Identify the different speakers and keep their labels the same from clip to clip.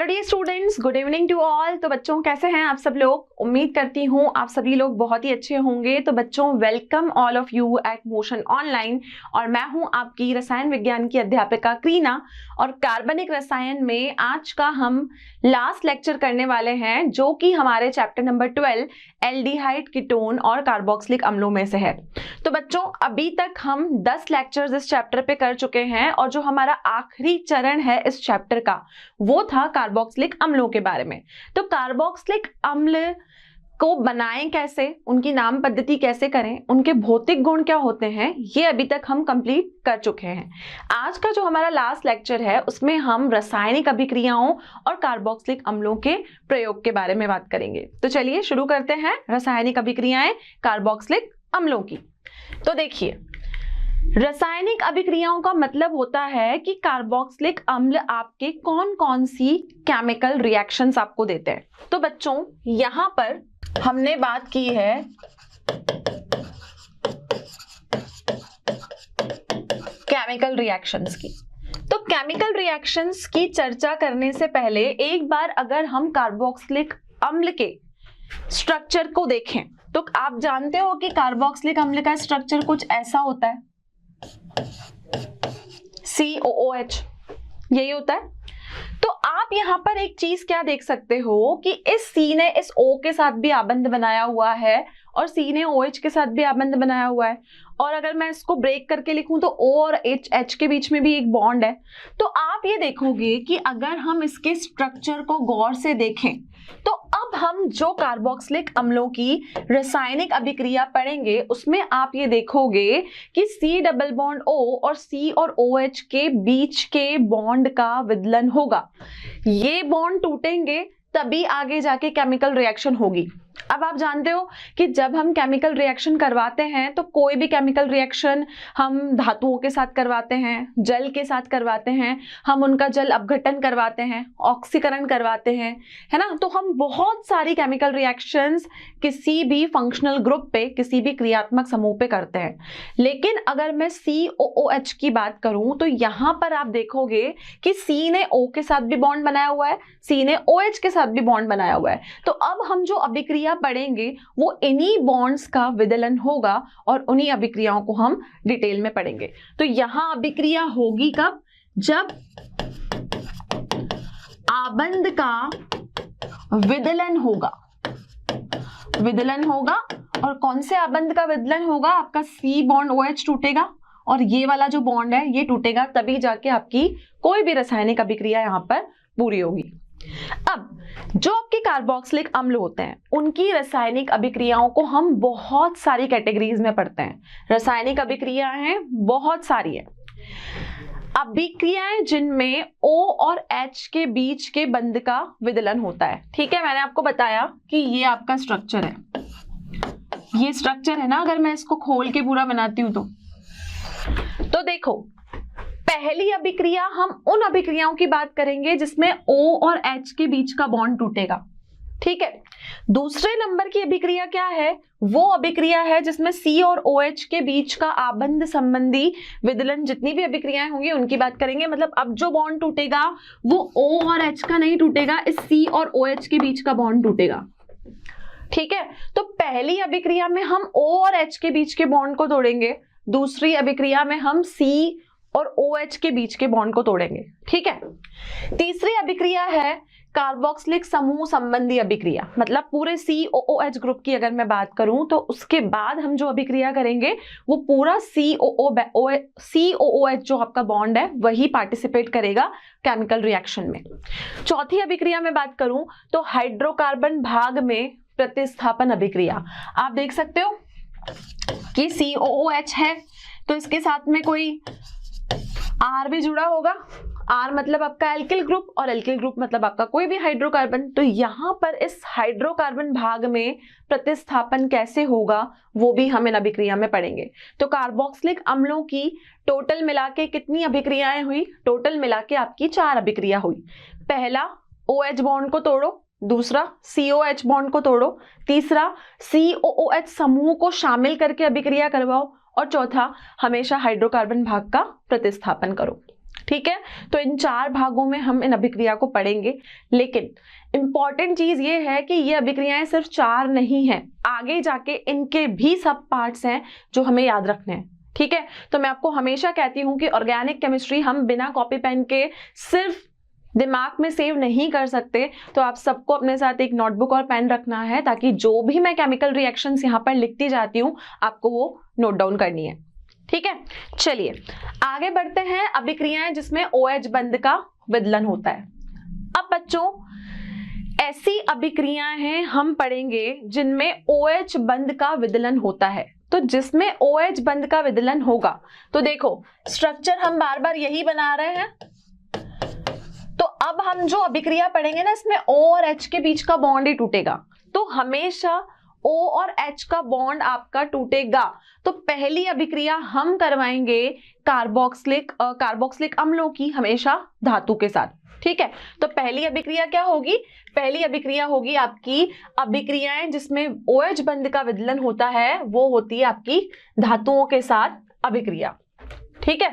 Speaker 1: Hello dear students, good evening to all. तो बच्चों कैसे हैं आप सब लोग? उम्मीद करती हूँ आप सभी लोग बहुत ही अच्छे होंगे। तो बच्चों welcome all of you at Motion online. और मैं हूँ आपकी रसायन विज्ञान की अध्यापिका क्रीना। और कार्बनिक रसायन में आज का हम लास्ट लेक्चर करने वाले हैं, जो कि हमारे चैप्टर नंबर 12 एल्डिहाइड, कीटोन और कार्बोक्सिलिक अम्लों में से है। तो बच्चों अभी तक हम 10 लेक्चर्स इस चैप्टर पे कर चुके हैं और जो हमारा आखिरी चरण है इस चैप्टर का वो था कार्बोक्सिलिक अम्लों के बारे में। तो कार्बोक्सिलिक अम्ल को बनाएं कैसे, उनकी नाम पद्धति कैसे करें, उनके भौतिक गुण क्या होते हैं, ये अभी तक हम कंप्लीट कर चुके हैं। आज का जो हमारा लास्ट लेक्चर है उसमें हम रासायनिक अभिक्रियाओं और कार्बोक्सिलिक अम्लों के प्रयोग के बारे में बात करेंगे। तो चलिए शुरू करते हैं रासायनिक अभिक्रियाएं कार्बोक्सिलिक अम्लों की। तो देखिए, रासायनिक अभिक्रियाओं का मतलब होता है कि कार्बोक्सिलिक अम्ल आपके कौन कौन सी केमिकल रिएक्शंस आपको देते हैं। तो बच्चों यहां पर हमने बात की है केमिकल रिएक्शंस की। तो केमिकल रिएक्शंस की चर्चा करने से पहले एक बार अगर हम कार्बोक्सिलिक अम्ल के स्ट्रक्चर को देखें तो आप जानते हो कि कार्बोक्सिलिक अम्ल का स्ट्रक्चर कुछ ऐसा होता है, COOH, यही होता है। तो आप यहां पर एक चीज क्या देख सकते हो कि इस C ने इस O के साथ भी आबंध बनाया हुआ है और C ने OH के साथ भी आबंध बनाया हुआ है। और अगर मैं इसको ब्रेक करके लिखूं तो O और H के बीच में भी एक बॉन्ड है। तो आप ये देखोगे कि अगर हम इसके स्ट्रक्चर को गौर से देखें तो अब हम जो कार्बोक्सिलिक अम्लों की रासायनिक अभिक्रिया पढ़ेंगे उसमें आप ये देखोगे कि C डबल बॉन्ड O और C और OH के बीच के बॉन्ड का विदलन होगा। ये बॉन्ड टूटेंगे तभी आगे जाके केमिकल रिएक्शन होगी। अब आप जानते हो कि जब हम केमिकल रिएक्शन करवाते हैं तो कोई भी केमिकल रिएक्शन हम धातुओं के साथ करवाते हैं, जल के साथ करवाते हैं, हम उनका जल अपघटन करवाते हैं, ऑक्सीकरण करवाते हैं, है ना। तो हम बहुत सारी केमिकल रिएक्शंस किसी भी फंक्शनल ग्रुप पे, किसी भी क्रियात्मक समूह पे करते हैं। लेकिन अगर मैं COOH की बात करूं तो यहां पर आप देखोगे कि C ने O के साथ भी बॉन्ड बनाया हुआ है, C ने OH के साथ भी बॉन्ड बनाया हुआ है। तो अब हम जो अभिक्रिया पढ़ेंगे वो इन्हीं बॉन्ड्स का विदलन होगा और उन्हीं अभिक्रियाओं को हम डिटेल में पढ़ेंगे। तो यहां अभिक्रिया होगी कब? जब आबंध का विदलन होगा। विदलन होगा और कौन से आबंध का विदलन होगा? आपका C बॉन्ड OH टूटेगा और ये वाला जो बॉन्ड है ये टूटेगा, तभी जाके आपकी कोई भी रासायनिक अभिक्रिया यहां पर पूरी होगी। अब जो आपके कार्बोक्सिलिक अम्ल होते हैं उनकी रासायनिक अभिक्रियाओं को हम बहुत सारी कैटेगरीज में पढ़ते हैं। रासायनिक अभिक्रियाएं बहुत सारी है। अभिक्रियाएं जिनमें O और H के बीच के बंध का विदलन होता है। ठीक है, मैंने आपको बताया कि ये आपका स्ट्रक्चर है, ये स्ट्रक्चर है ना। अगर मैं इसको खोल के पूरा बनाती हूं तो देखो, पहली अभिक्रिया हम उन अभिक्रियाओं की बात करेंगे जिसमें O और H के बीच का बॉन्ड टूटेगा। ठीक है, दूसरे नंबर की अभिक्रिया क्या है? वो अभिक्रिया है जिसमें C और OH के बीच का आबंध संबंधी विदलन, जितनी भी अभिक्रियाएं होंगी उनकी बात करेंगे। मतलब अब जो बॉन्ड टूटेगा वो O और H का नहीं टूटेगा, इस C और OH के बीच का बॉन्ड टूटेगा। ठीक है, तो पहली अभिक्रिया में हम O और H के बीच के बॉन्ड को तोड़ेंगे, दूसरी अभिक्रिया में हम C और OH के बीच के बॉन्ड को तोड़ेंगे। ठीक है, तीसरी अभिक्रिया है कार्बोक्सिलिक समूह संबंधी अभिक्रिया। मतलब पूरे COOH ग्रुप की अगर मैं बात करूं तो उसके बाद हम जो अभिक्रिया करेंगे वो पूरा COOH जो आपका बॉन्ड है वही पार्टिसिपेट करेगा केमिकल रिएक्शन में। चौथी अभिक्रिया में बात करूं तो हाइड्रोकार्बन भाग में प्रतिस्थापन अभिक्रिया। आप देख सकते हो कि COOH है तो इसके साथ में कोई R भी जुड़ा होगा। R मतलब आपका एल्किल ग्रुप और एल्किल ग्रुप मतलब आपका कोई भी हाइड्रोकार्बन। तो यहां पर इस हाइड्रोकार्बन भाग में प्रतिस्थापन कैसे होगा वो भी हम इन अभिक्रिया में पढ़ेंगे। तो कार्बोक्सिलिक अम्लों की टोटल मिला के कितनी अभिक्रियाएं हुई? टोटल मिला के आपकी 4 अभिक्रिया हुई। पहला OH बॉन्ड को तोड़ो, दूसरा COH बॉन्ड को तोड़ो, तीसरा COOH समूह को शामिल करके अभिक्रिया करवाओ और चौथा हमेशा हाइड्रोकार्बन भाग का प्रतिस्थापन करो। ठीक है, तो इन 4 भागों में हम इन अभिक्रिया को पढ़ेंगे। लेकिन इंपॉर्टेंट चीज ये है कि ये अभिक्रियाएं सिर्फ 4 नहीं हैं, आगे जाके इनके भी सब पार्ट्स हैं जो हमें याद रखने हैं। ठीक है, तो मैं आपको हमेशा कहती हूं कि ऑर्गेनिक केमिस्ट्री हम बिना कॉपी पेन के सिर्फ दिमाग में सेव नहीं कर सकते, तो आप सबको अपने साथ एक नोटबुक और पेन रखना है, ताकि जो भी मैं केमिकल रिएक्शंस यहाँ पर लिखती जाती हूँ आपको वो नोट डाउन करनी है। ठीक है, चलिए आगे बढ़ते हैं। अभिक्रियाएं जिसमें OH बंध का विदलन होता है। अब बच्चों ऐसी अभिक्रियाएं हैं हम पढ़ेंगे जिनमें OH बंध का विदलन होता है। तो जिसमें OH बंध का विदलन होगा, तो देखो स्ट्रक्चर हम बार बार यही बना रहे हैं। तो अब हम जो अभिक्रिया पढ़ेंगे ना, इसमें O और H के बीच का बॉन्ड ही टूटेगा। तो हमेशा O और H का बॉन्ड आपका टूटेगा। तो पहली अभिक्रिया हम करवाएंगे कार्बोक्सिलिक अम्लों की, हमेशा धातु के साथ। ठीक है, तो पहली अभिक्रिया क्या होगी? पहली अभिक्रिया होगी आपकी अभिक्रियाएं जिसमें OH बंध का विदलन होता है, वो होती है आपकी धातुओं के साथ अभिक्रिया। ठीक है,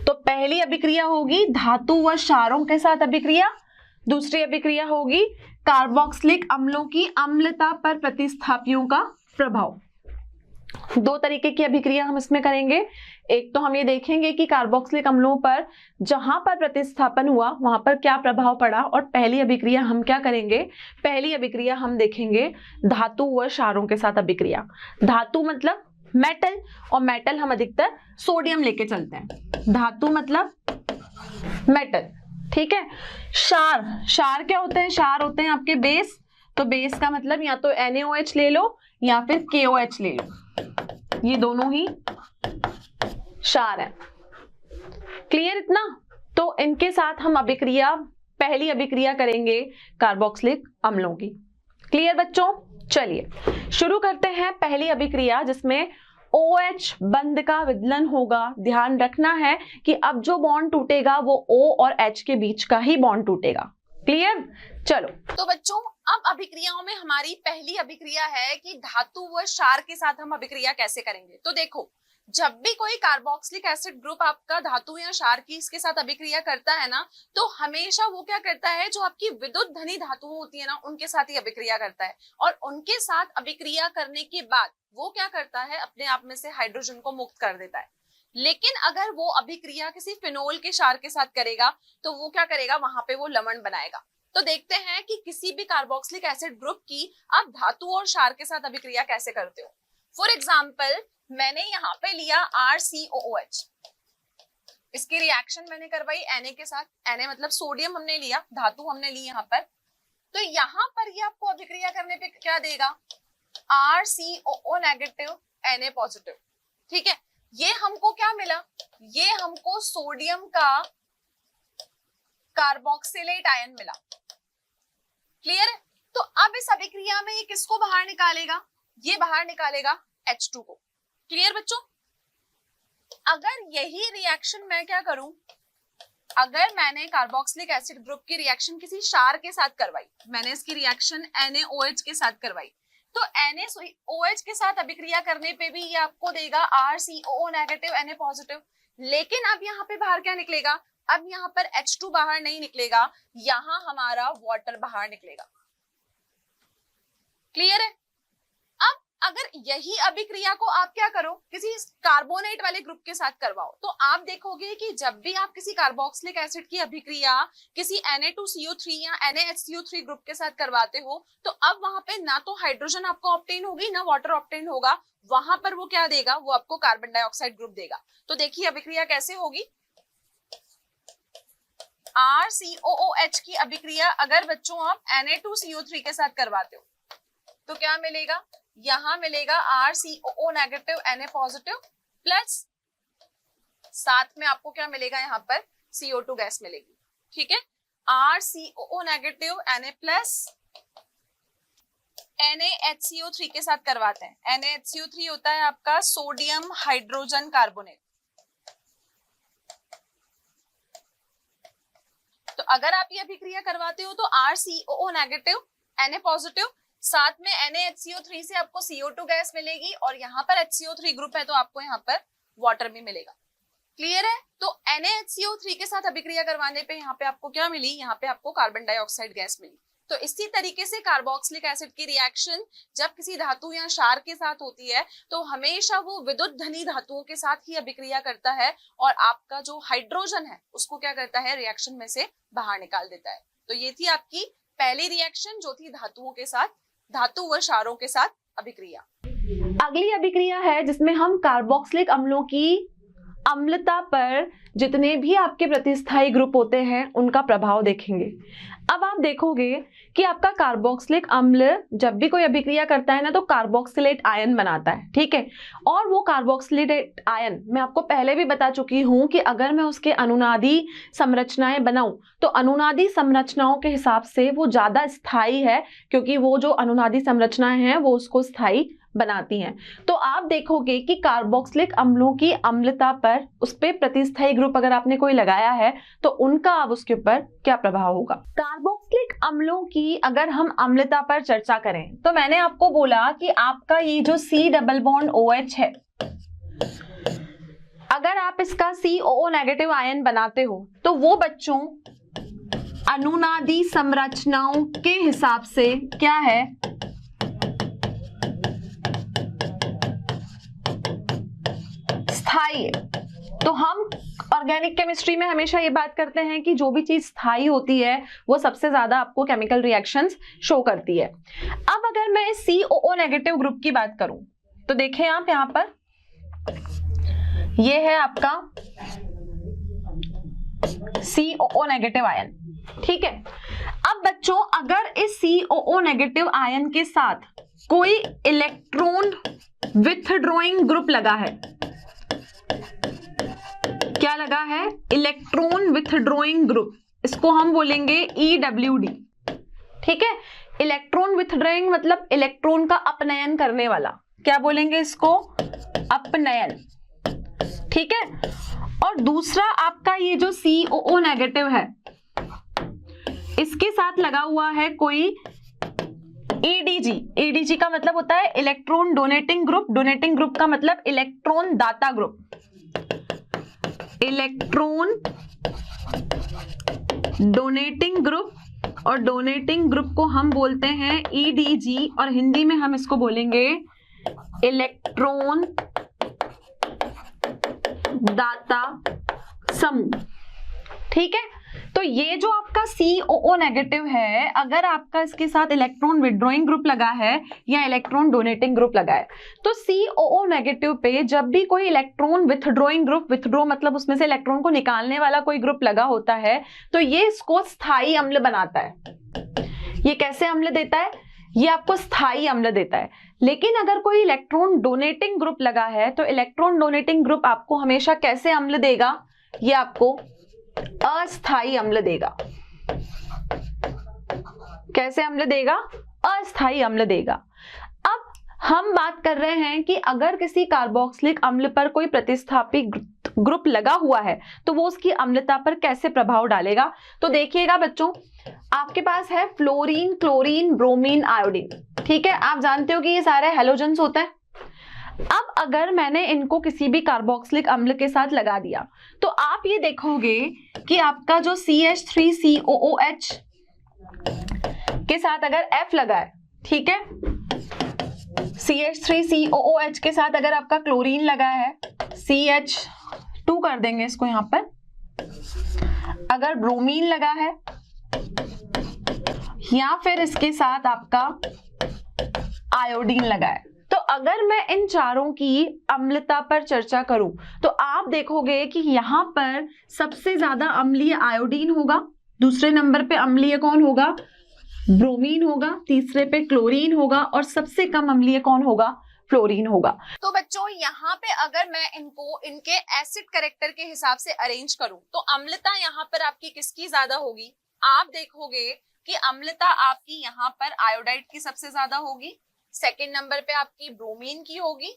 Speaker 1: तो पहली अभिक्रिया होगी धातु व क्षारों के साथ अभिक्रिया। दूसरी अभिक्रिया होगी कार्बोक्सिलिक अम्लों की अम्लता पर प्रतिस्थापियों का प्रभाव। 2 तरीके की अभिक्रिया हम इसमें करेंगे। एक तो हम ये देखेंगे कि कार्बोक्सिलिक अम्लों पर जहां पर प्रतिस्थापन हुआ वहां पर क्या प्रभाव पड़ा, और पहली अभिक्रिया हम क्या करेंगे? पहली अभिक्रिया हम देखेंगे धातु व क्षारों के साथ अभिक्रिया। धातु मतलब मेटल, और मेटल हम अधिकतर सोडियम लेके चलते हैं। धातु मतलब मेटल। ठीक है, क्षार क्या होते हैं? क्षार होते हैं आपके बेस। तो बेस का मतलब या तो NaOH ले लो या फिर KOH ले लो, ये दोनों ही क्षार है। क्लियर इतना? तो इनके साथ हम पहली अभिक्रिया करेंगे कार्बोक्सिलिक अम्लों की। क्लियर बच्चों? चलिए शुरू करते हैं पहली अभिक्रिया जिसमें OH बंध का विदलन होगा। ध्यान रखना है कि अब जो बॉन्ड टूटेगा वो O और H के बीच का ही बॉन्ड टूटेगा। क्लियर? चलो,
Speaker 2: तो बच्चों अब अभिक्रियाओं में हमारी पहली अभिक्रिया है कि धातु व क्षार के साथ हम अभिक्रिया कैसे करेंगे। तो देखो, जब भी कोई कार्बोक्सिलिक एसिड ग्रुप आपका धातु या क्षार की इसके साथ अभिक्रिया करता है ना, तो हमेशा वो क्या करता है, जो आपकी विद्युत धनी धातुएं होती है ना, उनके साथ ही अभिक्रिया करता है। और उनके साथ अभिक्रिया करने के बाद वो क्या करता है, अपने आप में से हाइड्रोजन को मुक्त कर देता है। लेकिन अगर वो अभिक्रिया किसी फिनोल के क्षार के साथ करेगा तो वो क्या करेगा, वहां पे वो लवण बनाएगा। तो देखते हैं कि किसी भी कार्बोक्सिलिक एसिड ग्रुप की आप धातु और क्षार के साथ अभिक्रिया कैसे करते हो। फॉर एग्जाम्पल, मैंने यहाँ पे लिया RCOOH, इसकी रिएक्शन मैंने करवाई Na के साथ। Na मतलब सोडियम हमने लिया, धातु हमने ली यहाँ पर। तो यहाँ पर ये आपको अभिक्रिया करने पे क्या देगा, RCOO नेगेटिव Na पॉजिटिव। ठीक है, ये हमको क्या मिला, ये हमको सोडियम का कार्बोक्सिलेट आयन मिला। क्लियर है? तो अब इस अभिक्रिया में ये किसको बाहर निकालेगा, ये बाहर निकालेगा H2 को। क्लियर बच्चों? अगर यही रिएक्शन मैं क्या करूं, अगर मैंने कार्बोक्सिलिक एसिड ग्रुप की रिएक्शन किसी क्षार के साथ करवाई, मैंने इसकी रिएक्शन NaOH के साथ करवाई, तो NaOH के साथ अभिक्रिया करने पे भी ये आपको देगा RCOO नेगेटिव Na पॉजिटिव। लेकिन अब यहाँ पे बाहर क्या निकलेगा, अब यहाँ पर H2 बाहर नहीं निकलेगा, यहाँ हमारा वाटर बाहर निकलेगा। क्लियर है? अब अगर यही अभिक्रिया को आप क्या करो, किसी कार्बोनेट वाले ग्रुप के साथ करवाओ, तो आप देखोगे कि जब भी आप किसी कार्बोक्सिलिक एसिड की अभिक्रिया किसी Na2CO3 या NaHCO3 ग्रुप के साथ करवाते हो, तो अब वहां पे ना तो हाइड्रोजन आपको ऑब्टेन होगी ना वाटर ऑब्टेन होगा, वहां पर वो क्या देगा, वो आपको कार्बन डाइऑक्साइड ग्रुप देगा। तो देखिए अभिक्रिया कैसे होगी। RCOOH की अभिक्रिया अगर बच्चों आप Na2CO3 के साथ करवाते हो तो क्या मिलेगा, यहां मिलेगा RCOO negative Na positive plus साथ में आपको क्या मिलेगा, यहाँ पर CO2 गैस मिलेगी। ठीक है, RCOO negative Na plus NaHCO3 के साथ करवाते हैं। NaHCO3 होता है आपका सोडियम हाइड्रोजन कार्बोनेट। तो अगर आप ये अभिक्रिया करवाते हो तो RCOO नेगेटिव Na पॉजिटिव साथ में NaHCO3 से आपको CO2 गैस मिलेगी, और यहाँ पर HCO3 ग्रुप है तो आपको यहाँ पर वाटर भी मिलेगा। क्लियर है? तो NaHCO3 के साथ अभिक्रिया करवाने पे यहाँ पे आपको क्या मिली? यहाँ पे आपको कार्बन डाइऑक्साइड गैस मिली। तो इसी तरीके से कार्बोक्सिलिक एसिड की रिएक्शन जब किसी धातु या क्षार के साथ होती है तो हमेशा वो विद्युत धनी धातुओं के साथ ही अभिक्रिया करता है और आपका जो हाइड्रोजन है उसको क्या करता है? रिएक्शन में से बाहर निकाल देता है। तो ये थी आपकी पहली रिएक्शन जो थी धातुओं के साथ, धातु व क्षारों के साथ अभिक्रिया।
Speaker 1: अगली अभिक्रिया है जिसमें हम कार्बोक्सिलिक अम्लों की अम्लता पर जितने भी आपके प्रतिस्थायी ग्रुप होते हैं उनका प्रभाव देखेंगे। अब आप देखोगे कि आपका कार्बोक्सिलिक अम्ल जब भी कोई अभिक्रिया करता है ना तो कार्बोक्सिलेट आयन बनाता है, ठीक है। और वो कार्बोक्सिलेट आयन मैं आपको पहले भी बता चुकी हूं कि अगर मैं उसके अनुनादी संरचनाएं बनाऊं तो अनुनादी संरचनाओं के हिसाब से वो ज्यादा स्थायी है, क्योंकि वो जो अनुनादी संरचनाएं हैं वो उसको स्थायी बनाती हैं। तो आप देखोगे कि कार्बोक्सिलिक अम्लों की अम्लता पर उस पे प्रतिस्थायी ग्रुप अगर आपने कोई लगाया है तो उनका अब उसके ऊपर क्या प्रभाव होगा। कार्बोक्सिलिक अम्लों की अगर हम अम्लता पर चर्चा करें तो मैंने आपको बोला कि आपका ये जो C डबल बॉन्ड OH है, अगर आप इसका COO नेगेटिव आयन बनाते हो तो वो बच्चों अनुनादी संरचनाओं के हिसाब से क्या है? स्थायी। तो हम ऑर्गेनिक केमिस्ट्री में हमेशा ये बात करते हैं कि जो भी चीज स्थायी होती है वो सबसे ज्यादा आपको केमिकल रिएक्शंस शो करती है। अब अगर मैं इस COO नेगेटिव ग्रुप की बात करूं तो देखें आप यहां पर, ये है आपका COO नेगेटिव आयन, ठीक है। अब बच्चों अगर इस COO नेगेटिव आयन के साथ कोई इलेक्ट्रॉन विथड्रॉइंग ग्रुप लगा है, क्या लगा है? इलेक्ट्रॉन विथड्रॉइंग ग्रुप, इसको हम बोलेंगे EWD, ठीक है। इलेक्ट्रॉन विथड्रॉइंग मतलब इलेक्ट्रॉन का अपनयन करने वाला, क्या बोलेंगे इसको? अपनयन, ठीक है। और दूसरा आपका ये जो COO नेगेटिव है इसके साथ लगा हुआ है कोई EDG का मतलब होता है electron donating group, donating group का मतलब इलेक्ट्रॉन दाता ग्रुप, इलेक्ट्रॉन डोनेटिंग ग्रुप, और डोनेटिंग ग्रुप को हम बोलते हैं EDG और हिंदी में हम इसको बोलेंगे इलेक्ट्रॉन दाता समूह, ठीक है। तो ये जो आपका COO नेगेटिव है, अगर आपका इसके साथ इलेक्ट्रॉन विड्रॉइंग ग्रुप लगा है या इलेक्ट्रॉन डोनेटिंग ग्रुप लगा है तो COO नेगेटिव पे जब भी कोई इलेक्ट्रॉन विथड्रॉइंग ग्रुप, विथड्रॉ मतलब उसमें से इलेक्ट्रॉन को निकालने वाला कोई ग्रुप लगा होता है तो ये इसको स्थायी अम्ल बनाता है। ये कैसे अम्ल देता है? ये आपको स्थायी अम्ल देता है। लेकिन अगर कोई इलेक्ट्रॉन डोनेटिंग ग्रुप लगा है तो इलेक्ट्रॉन डोनेटिंग ग्रुप आपको हमेशा कैसे अम्ल देगा? ये आपको अस्थायी अम्ल देगा। कैसे अम्ल देगा? अस्थायी अम्ल देगा। अब हम बात कर रहे हैं कि अगर किसी कार्बोक्सिलिक अम्ल पर कोई प्रतिस्थापी ग्रुप लगा हुआ है तो वो उसकी अम्लता पर कैसे प्रभाव डालेगा। तो देखिएगा बच्चों, आपके पास है फ्लोरीन, क्लोरीन, ब्रोमीन, आयोडीन, ठीक है। आप जानते हो कि ये सारे हैलोजेंस होते हैं। अब अगर मैंने इनको किसी भी कार्बोक्सिलिक अम्ल के साथ लगा दिया तो आप ये देखोगे कि आपका जो CH3COOH के साथ अगर F लगा है, ठीक है, CH3COOH के साथ अगर आपका क्लोरीन लगा है, CH2 कर देंगे इसको यहां पर, अगर ब्रोमीन लगा है या फिर इसके साथ आपका आयोडीन लगा है। तो अगर मैं इन चारों की अम्लता पर चर्चा करूं तो आप देखोगे कि यहां पर सबसे ज्यादा अम्लीय आयोडीन होगा, दूसरे नंबर पे अम्लीय कौन होगा? ब्रोमीन होगा, तीसरे पे क्लोरीन होगा और सबसे कम अम्लीय कौन होगा? फ्लोरीन होगा।
Speaker 2: तो बच्चों यहाँ पे अगर मैं इनको इनके एसिड कैरेक्टर के हिसाब से अरेंज करूं तो अम्लता यहाँ पर आपकी किसकी ज्यादा होगी? आप देखोगे कि अम्लता आपकी यहाँ पर आयोडाइड की सबसे ज्यादा होगी, सेकेंड नंबर पे आपकी ब्रोमीन की होगी,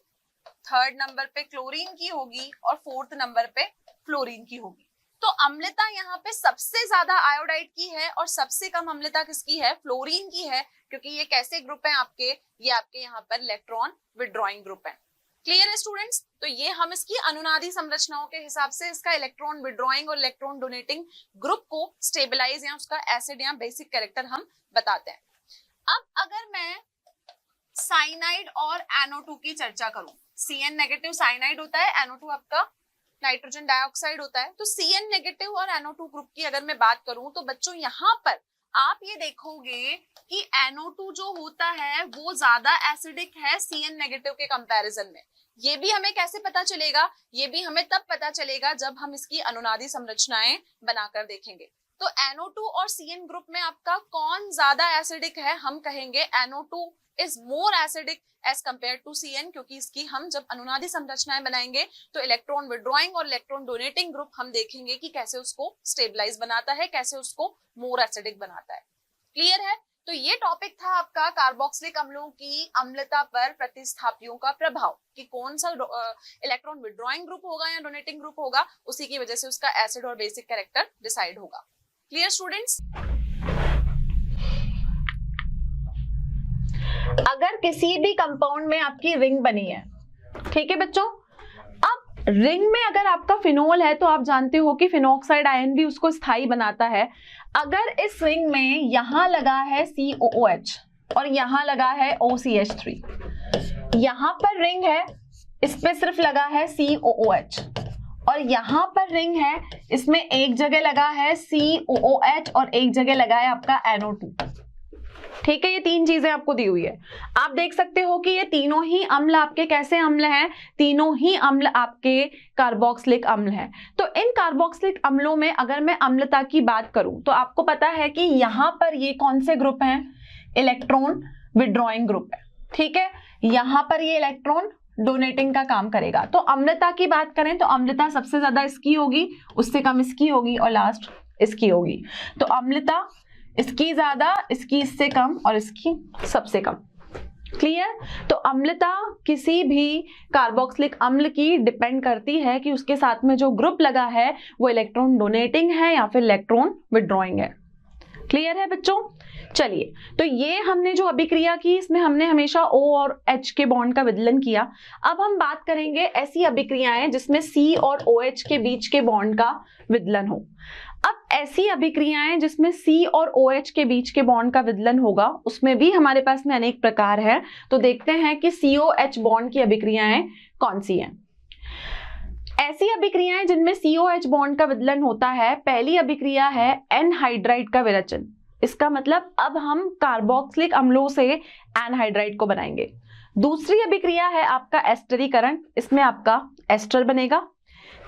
Speaker 2: थर्ड नंबर पे क्लोरीन की होगी और फोर्थ नंबर पे फ्लोरीन की होगी। तो अम्लता यहाँ पे सबसे ज्यादा आयोडाइड की है और सबसे कम अम्लता किसकी है? फ्लोरीन की है, क्योंकि ये कैसे ग्रुप हैं आपके? ये आपके यहाँ पर इलेक्ट्रॉन विड्रॉइंग ग्रुप है। क्लियर है स्टूडेंट्स? तो ये हम इसकी अनुनादी संरचनाओं के हिसाब से इसका इलेक्ट्रॉन विड्रॉइंग और इलेक्ट्रॉन डोनेटिंग ग्रुप को स्टेबलाइज या उसका एसिड या बेसिक कैरेक्टर हम बताते हैं। अब अगर मैं साइनाइड और NO2 की चर्चा करूं, Cn नेगेटिव साइनाइड होता है, NO2 आपका नाइट्रोजन डाइऑक्साइड होता है, तो Cn नेगेटिव और NO2 ग्रुप की अगर मैं बात करूं तो बच्चों यहाँ पर आप ये देखोगे कि NO2 जो होता है वो ज्यादा एसिडिक है Cn नेगेटिव के कंपैरिजन में। ये भी हमें कैसे पता चलेगा? ये भी हमें तब पता चलेगा जब हम इसकी अनुनादी संरचनाएं बनाकर देखेंगे। तो NO2 और Cn ग्रुप में आपका कौन ज्यादा एसिडिक है? हम कहेंगे NO2 is more acidic as compare to Cn, क्योंकि इसकी हम जब अनुनादी संरचनाएं बनाएंगे तो इलेक्ट्रॉन विड्रॉइंग और इलेक्ट्रॉन डोनेटिंग ग्रुप हम देखेंगे कि कैसे उसको स्टेबलाइज बनाता है, कैसे उसको मोर एसिडिक बनाता है। क्लियर है? तो ये टॉपिक था आपका कार्बोक्सिलिक अम्लों की अम्लता पर प्रतिस्थापियों का प्रभाव, कि कौन सा इलेक्ट्रॉन विड्रॉइंग ग्रुप होगा या डोनेटिंग ग्रुप होगा, उसी की वजह से उसका एसिड और बेसिक कैरेक्टर डिसाइड होगा। Clear students?
Speaker 1: अगर किसी भी कंपाउंड में आपकी रिंग बनी है, ठीक है बच्चों, अब रिंग में अगर आपका फिनोल है तो आप जानते हो कि फिनोक्साइड आयन भी उसको स्थायी बनाता है। अगर इस रिंग में यहां लगा है COOH और यहां लगा है OCH3, यहां पर रिंग है, इस पे सिर्फ लगा है COOH, और यहां पर रिंग है, इसमें एक जगह लगा है COOH और एक जगह लगा है आपका NO2। ठीक है, ये तीन चीजें आपको दी हुई है। आप देख सकते हो कि ये तीनों ही अम्ल आपके कैसे अम्ल हैं? तीनों ही अम्ल आपके कार्बोक्सिलिक अम्ल हैं। तो इन कार्बोक्सिलिक अम्लों में अगर मैं अम्लता की बात करूं तो आपको पता है कि यहां पर ये कौन से ग्रुप हैं? इलेक्ट्रॉन विड्रॉइंग ग्रुप है। ठीक है, यहां पर ये इलेक्ट्रॉन डोनेटिंग का काम करेगा। तो अम्लता की बात करें तो अम्लता सबसे ज्यादा इसकी होगी, उससे कम इसकी होगी और लास्ट इसकी होगी। तो अम्लता इसकी ज्यादा, इसकी इससे कम और इसकी सबसे कम। क्लियर? तो अम्लता किसी भी कार्बोक्सिलिक अम्ल की डिपेंड करती है कि उसके साथ में जो ग्रुप लगा है वो इलेक्ट्रॉन डोनेटिंग है या फिर इलेक्ट्रॉन विड्रॉइंग है। क्लियर है बच्चों? चलिए, तो ये हमने जो अभिक्रिया की इसमें हमने हमेशा O और H के बॉन्ड का विदलन किया। अब हम बात करेंगे ऐसी अभिक्रियाएं जिसमें C और OH के बीच के बॉन्ड का विदलन हो। अब ऐसी अभिक्रियाएं जिसमें C और OH के बीच के बॉन्ड का विदलन होगा, उसमें भी हमारे पास में अनेक प्रकार है। तो देखते हैं कि COH बॉन्ड की अभिक्रियाएं कौन सी हैं। ऐसी अभिक्रियाएं जिनमें COH बॉन्ड का विदलन होता है, पहली अभिक्रिया है एनहाइड्राइड का विरचन। इसका मतलब अब हम कार्बोक्सिलिक अम्लों से एनहाइड्राइड को बनाएंगे। दूसरी अभिक्रिया है आपका एस्टरीकरण, इसमें आपका एस्टर बनेगा।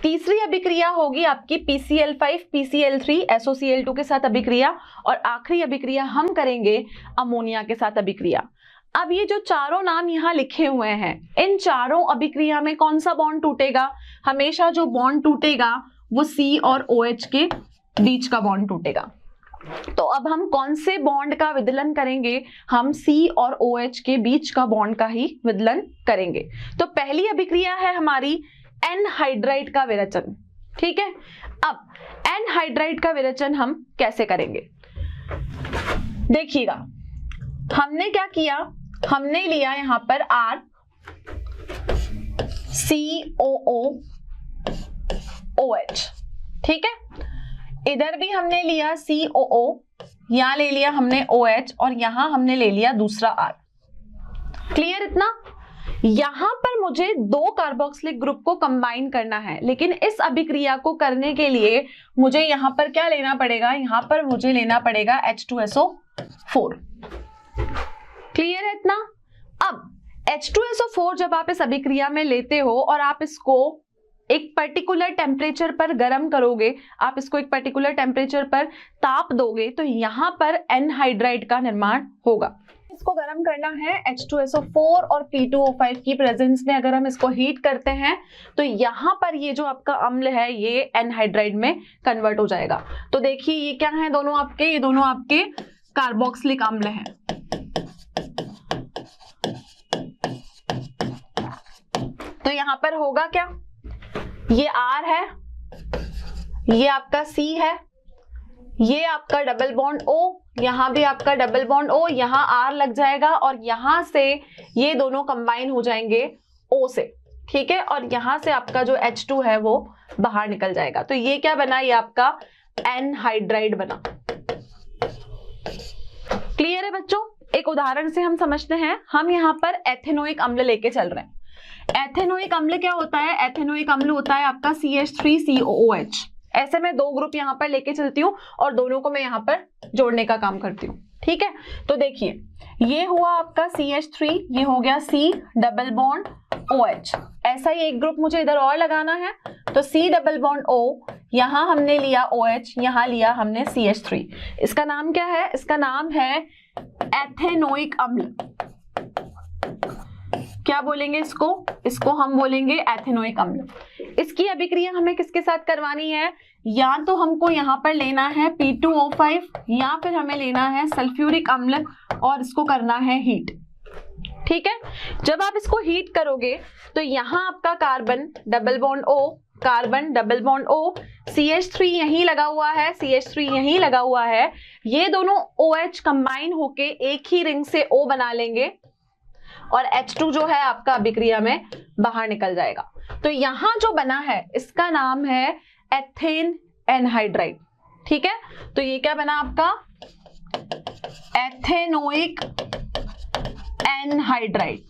Speaker 1: तीसरी अभिक्रिया होगी आपकी PCl5 PCl3 SOCl2 के साथ अभिक्रिया, और आखिरी अभिक्रिया हम करेंगे अमोनिया के साथ अभिक्रिया। अब ये जो चारों नाम यहाँ लिखे हुए हैं, इन चारों अभिक्रिया में कौन सा बॉन्ड टूटेगा? हमेशा जो बॉन्ड टूटेगा वो C और OH के बीच का बॉन्ड टूटेगा। तो अब हम कौन से बॉन्ड का विदलन करेंगे? हम C और OH के बीच का बॉन्ड का ही विदलन करेंगे। तो पहली अभिक्रिया है हमारी एनहाइड्राइड का विरचन। ठीक है, अब एनहाइड्राइड का विरचन हम कैसे करेंगे? देखिएगा, हमने क्या किया, हमने लिया यहां पर R COOH, ठीक है, इधर भी हमने लिया COO, यहां ले लिया हमने OH और यहां हमने ले लिया दूसरा R। क्लियर इतना? यहां पर मुझे दो कार्बोक्सिलिक ग्रुप को कंबाइन करना है, लेकिन इस अभिक्रिया को करने के लिए मुझे यहां पर क्या लेना पड़ेगा? यहां पर मुझे लेना पड़ेगा H2SO4। क्लियर है इतना? अब H2SO4 जब आप इस अभिक्रिया में लेते हो और आप इसको एक पर्टिकुलर टेम्परेचर पर गर्म करोगे, आप इसको एक पर्टिकुलर टेम्परेचर पर ताप दोगे, तो यहां पर एनहाइड्राइड का निर्माण होगा। इसको गर्म करना है H2SO4 और P2O5 की प्रेजेंस में। अगर हम इसको हीट करते हैं तो यहां पर ये जो आपका अम्ल है ये एनहाइड्राइड में कन्वर्ट हो जाएगा। तो देखिए ये क्या है, दोनों आपके, ये दोनों आपके कार्बोक्सिलिक अम्ल हैं। तो यहां पर होगा क्या, ये R है, ये आपका C है, ये आपका डबल बॉन्ड O, यहां भी आपका डबल बॉन्ड O, यहां R लग जाएगा और यहां से ये दोनों कंबाइन हो जाएंगे O से। ठीक है, और यहां से आपका जो H2 है वो बाहर निकल जाएगा। तो ये क्या बना, ये आपका एनहाइड्राइड बना। क्लियर है बच्चों? एक उदाहरण से हम समझते हैं। हम यहाँ पर एथेनोइक अम्ल लेके चल रहे हैं। एथेनोइक अम्ल क्या होता है? एथेनोइक अम्ल होता है आपका CH3COOH। ऐसे मैं दो ग्रुप यहाँ पर लेके चलती हूँ और दोनों को मैं यहाँ पर जोड़ने का काम करती हूँ। ठीक है, तो देखिए ये हुआ आपका CH3, ये हो गया C डबल बॉन्ड OH। ऐसा ही एक ग्रुप मुझे इधर और लगाना है, तो C डबल बॉन्ड O, यहां हमने लिया OH, यहां लिया हमने CH3। इसका नाम क्या है? इसका नाम है एथेनोइक अम्ल। क्या बोलेंगे इसको? इसको हम बोलेंगे एथेनोइक अम्ल। इसकी अभिक्रिया हमें किसके साथ करवानी है? या तो हमको यहाँ पर लेना है P2O5 या फिर हमें लेना है सल्फ्यूरिक अम्ल और इसको करना है हीट। ठीक है, जब आप इसको हीट करोगे तो यहाँ आपका carbon double bond O, carbon double bond O, CH3 यहीं लगा हुआ है, CH3 यहीं लगा हुआ है। ये दोनों OH कंबाइन होके एक ही रिंग से O बना लेंगे और H2 जो है आपका अभिक्रिया में बाहर निकल जाएगा। तो यहां जो बना है इसका नाम है एथेन एनहाइड्राइड। ठीक है, तो ये क्या बना आपका? Ethanoic anhydride.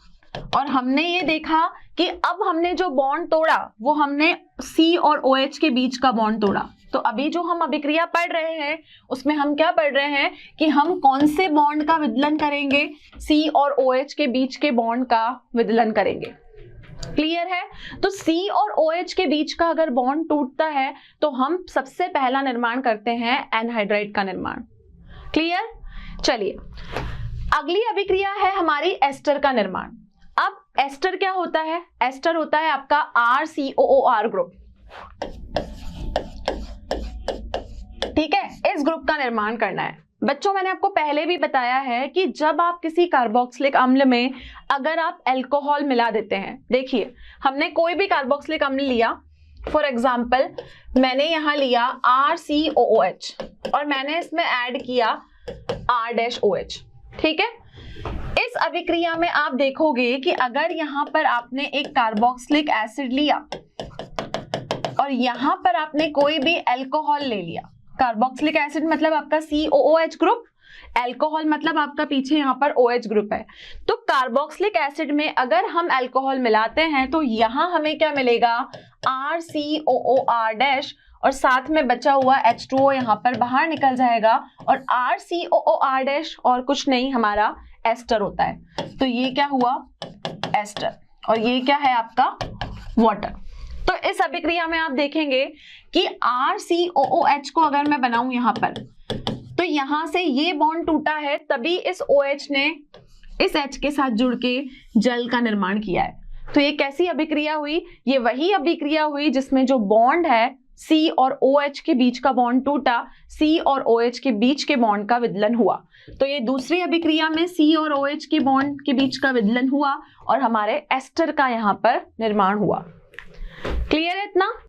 Speaker 1: और हमने ये देखा कि अब हमने जो बॉन्ड तोड़ा वो हमने C और OH के बीच का बॉन्ड तोड़ा। तो अभी जो हम अभिक्रिया पढ़ रहे हैं उसमें हम क्या पढ़ रहे हैं कि हम कौन से बॉन्ड का विदलन करेंगे? C और OH के बीच के बॉन्ड का विदलन करेंगे। क्लियर है? तो C और OH के बीच का अगर बॉन्ड टूटता है तो हम सबसे पहला निर्माण करते हैं एनहाइड्राइड का निर्माण। क्लियर? चलिए, अगली अभिक्रिया है हमारी एस्टर का निर्माण। अब एस्टर क्या होता है? एस्टर होता है आपका RCOOR ग्रुप। ठीक है, इस ग्रुप का निर्माण करना है। बच्चों मैंने आपको पहले भी बताया है कि जब आप किसी कार्बोक्सिलिक अम्ल में अगर आप अल्कोहल मिला देते हैं, देखिए हमने कोई भी कार्बोक्सिलिक अम्ल लिया, फॉर एग्जाम्पल मैंने यहाँ लिया RCOOH और मैंने इसमें ऐड किया R-OH। ठीक है, इस अभिक्रिया में आप देखोगे कि अगर यहाँ पर आपने एक कार्बोक्सिलिक एसिड लिया और यहाँ पर आपने कोई भी अल्कोहल ले लिया, कार्बोक्सिलिक एसिड मतलब आपका COOH ग्रुप, अल्कोहल मतलब आपका पीछे यहाँ पर OH ग्रुप है। तो कार्बोक्सिलिक एसिड में अगर हम अल्कोहल मिलाते हैं तो यहाँ हमें क्या मिलेगा? RCOOR- और साथ में बचा हुआ H2O यहाँ पर बाहर निकल जाएगा और RCOOR- और कुछ नहीं, हमारा एस्टर होता है। तो ये क्या हुआ? एस्टर। और ये क्या है आपका? वाटर। तो इस अभिक्रिया में आप देखेंगे कि RCOOH को अगर मैं बनाऊं यहाँ पर, तो यहां से ये बॉन्ड टूटा है, तभी इस OH ने इस H के साथ जुड़ के जल का निर्माण किया है। तो ये कैसी अभिक्रिया हुई? ये वही अभिक्रिया हुई जिसमें जो बॉन्ड है C और OH के बीच का बॉन्ड टूटा, C और OH के बीच के बॉन्ड का विदलन हुआ। तो ये दूसरी अभिक्रिया में C और OH के बॉन्ड के बीच का विदलन हुआ और हमारे एस्टर का यहाँ पर निर्माण हुआ। क्लियर है इतना?